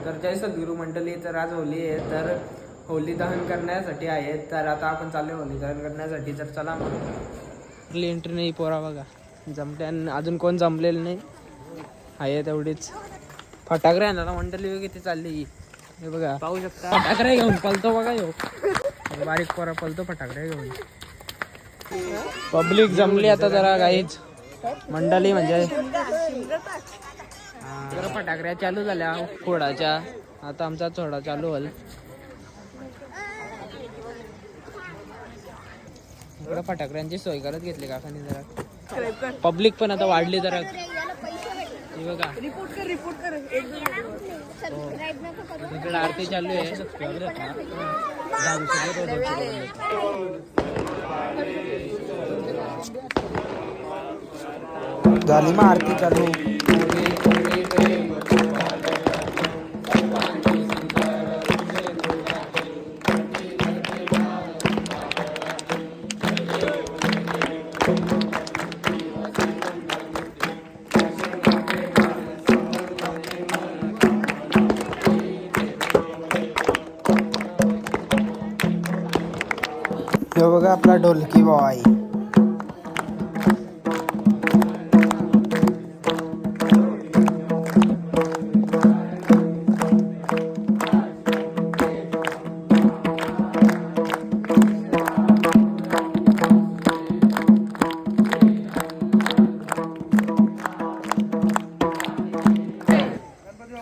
तर जय सद्गुरू मंडळी, तर आज होली आहे, तर होली दहन करण्यासाठी आहे. तर आता आपण चाललो होली दहन करण्यासाठी. तर चला मग. आपली एंट्री नाही पोरा बघा, जमत्या अजून कोण जमलेलं नाही आहे. तेवढीच फटाकडे आणला मंडळी किती चालली हे बघा, पाहू शकता. फटाकडे घेऊन पलतो बघा, येऊ बारीक पोरा पलतो फटाकडे घेऊन. पब्लिक जमली आता जरा गाईच मंडळी म्हणजे जरा फटाकड्या चालू झाल्या फोडाच्या. आता आमचा थोडा चालू होईल. इकडे फटाकड्यांची सोय करत घेतली काकांनी जरा. पब्लिक पण आता वाढली जरा. हे बघा इकडे आरती चालू आहे. झाली मग आरती चालू. हे बघा आपला ढोलकी बॉय.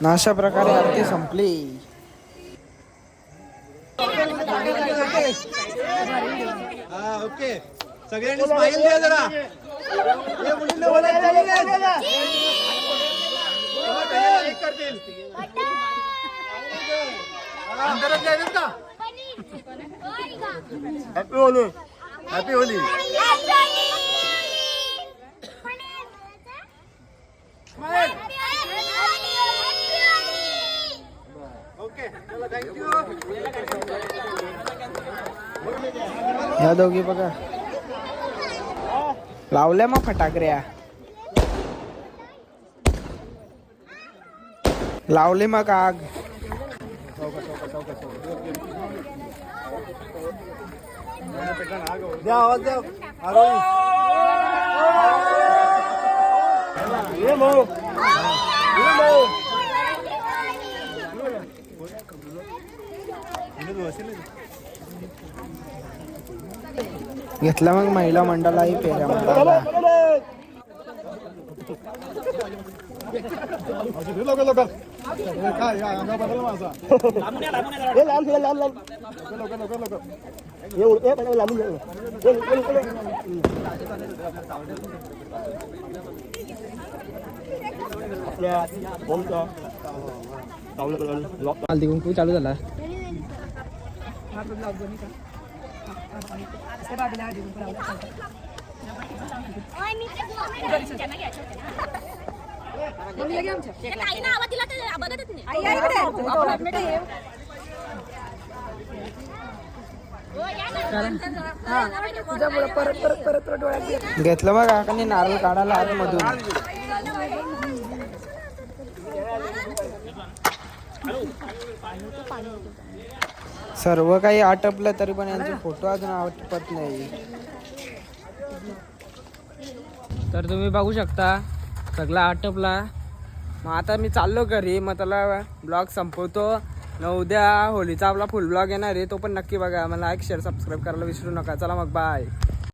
अशा प्रकारे आरती संपली. ओके, सगळ्यांनी स्माइल द्या जरा. Happy Holy, happy Holy. Okay, thank you. ह्या दोघी बघा लावल्या मग फटाकड्या. लावले मग आग. द्या आवाज द्या. घेतला मग महिला मंडळाही फेऱ्या मंडळाला. हल्दी कुंकू चालू झाला. घेतलं मग काकांनी नारळ काढायला आतमधून. सर्व काही आटपलं तरी पण यांचे फोटो अजून आटपत नाही. तर तुम्ही बघू शकता सगळा आटपला. मग आता मी चाललो घरी. मग त्याला ब्लॉग संपवतो. न उद्या होलीचा आपला फुल ब्लॉग येणार आहे, तो पण नक्की बघा. मला लाईक शेअर सबस्क्राईब करायला विसरू नका. चला मग बाय.